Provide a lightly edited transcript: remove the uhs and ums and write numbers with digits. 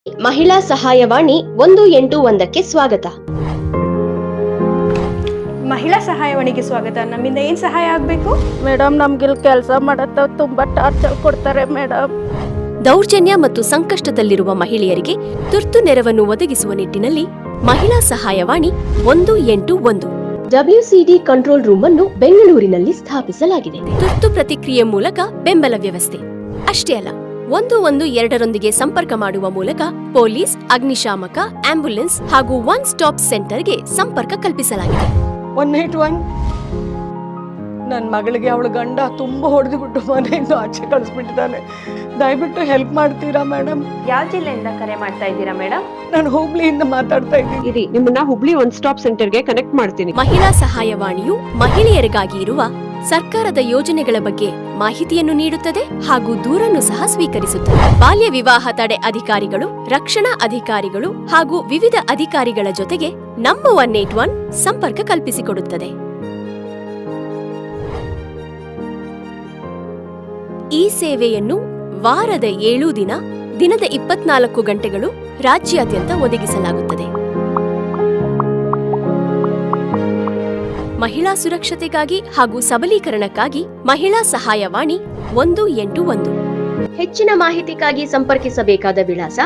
ಮಹಿಳಾ ಸಹಾಯವಾಣಿ 181ಕ್ಕೆ ಸ್ವಾಗತ. ಮಹಿಳಾ ಸಹಾಯವಾಣಿಗೆ ಸ್ವಾಗತ. ನಮ್ಮಿಂದ ಏನು ಸಹಾಯ ಆಗಬೇಕು? ಮೇಡಮ್, ನಮ್ಗಿಲ್ಲಿ ಕೆಲಸ ಮಾಡತ್ತ ತುಂಬಾ ಟಾರ್ಚರ್ ಕೊಡ್ತಾರೆ ಮೇಡಮ್. ದೌರ್ಜನ್ಯ ಮತ್ತು ಸಂಕಷ್ಟದಲ್ಲಿರುವ ಮಹಿಳೆಯರಿಗೆ ತುರ್ತು ನೆರವನ್ನು ಒದಗಿಸುವ ನಿಟ್ಟಿನಲ್ಲಿ ಮಹಿಳಾ ಸಹಾಯವಾಣಿ 181 WCD ಕಂಟ್ರೋಲ್ ರೂಮ್ ಅನ್ನು ಬೆಂಗಳೂರಿನಲ್ಲಿ ಸ್ಥಾಪಿಸಲಾಗಿದೆ. ತುರ್ತು ಪ್ರತಿಕ್ರಿಯೆ ಮೂಲಕ ಬೆಂಬಲ ವ್ಯವಸ್ಥೆ ಅಷ್ಟೇ ಅಲ್ಲ, 112ರೊಂದಿಗೆ ಸಂಪರ್ಕ ಮಾಡುವ ಮೂಲಕ ಪೊಲೀಸ್, ಅಗ್ನಿಶಾಮಕ, ಆಂಬ್ಯುಲೆನ್ಸ್ ಹಾಗೂ ಒನ್ ಸ್ಟಾಪ್ ಸೆಂಟರ್ಗೆ ಸಂಪರ್ಕ ಕಲ್ಪಿಸಲಾಗಿದೆ. 181 ನನ್ನ ಮಗಳಿಗೆ ಅವಳ ಗಂಡ ತುಂಬಾ ಹೊಡೆದುಬಿಟ್ಟು ಮನೆಯಿಂದ ಆಚೆ ಕಳಿಸ್ಬಿಟ್ಟಿದ್ದಾನೆ. ದಯವಿಟ್ಟು ಹೆಲ್ಪ್ ಮಾಡ್ತೀರಾ ಮೇಡಮ್? ಯಾವ ಜಿಲ್ಲೆಯಿಂದ ಕರೆ ಮಾಡ್ತಾ ಇದ್ದೀರಾ ಮೇಡಮ್? ನಾನು ಹುಬ್ಳಿಯಿಂದ ಮಾತಾಡ್ತಾ ಇದ್ದೀನಿ. ನಿಮ್ಮನ್ನ ಹುಬ್ಳಿ ಒನ್ ಸ್ಟಾಪ್ ಸೆಂಟರ್ಗೆ ಕನೆಕ್ಟ್ ಮಾಡ್ತೀನಿ. ಮಹಿಳಾ ಸಹಾಯವಾಣಿಯು ಮಹಿಳೆಯರಿಗಾಗಿ ಇರುವ ಸರ್ಕಾರದ ಯೋಜನೆಗಳ ಬಗ್ಗೆ ಮಾಹಿತಿಯನ್ನು ನೀಡುತ್ತದೆ ಹಾಗೂ ದೂರನ್ನು ಸಹ ಸ್ವೀಕರಿಸುತ್ತದೆ. ಬಾಲ್ಯ ವಿವಾಹ ತಡೆ ಅಧಿಕಾರಿಗಳು, ರಕ್ಷಣಾ ಅಧಿಕಾರಿಗಳು ಹಾಗೂ ವಿವಿಧ ಅಧಿಕಾರಿಗಳ ಜೊತೆಗೆ ನಮ್ಮ 181 ಸಂಪರ್ಕ ಕಲ್ಪಿಸಿಕೊಡುತ್ತದೆ. ಈ ಸೇವೆಯನ್ನು ವಾರದ 7 ದಿನ, ದಿನದ 24 ಗಂಟೆಗಳು ರಾಜ್ಯಾದ್ಯಂತ ಒದಗಿಸಲಾಗುತ್ತದೆ. ಮಹಿಳಾ ಸುರಕ್ಷತೆಗಾಗಿ ಹಾಗೂ ಸಬಲೀಕರಣಕ್ಕಾಗಿ ಮಹಿಳಾ ಸಹಾಯವಾಣಿ 181. ಹೆಚ್ಚಿನ ಮಾಹಿತಿಗಾಗಿ ಸಂಪರ್ಕಿಸಬೇಕಾದ ವಿಳಾಸ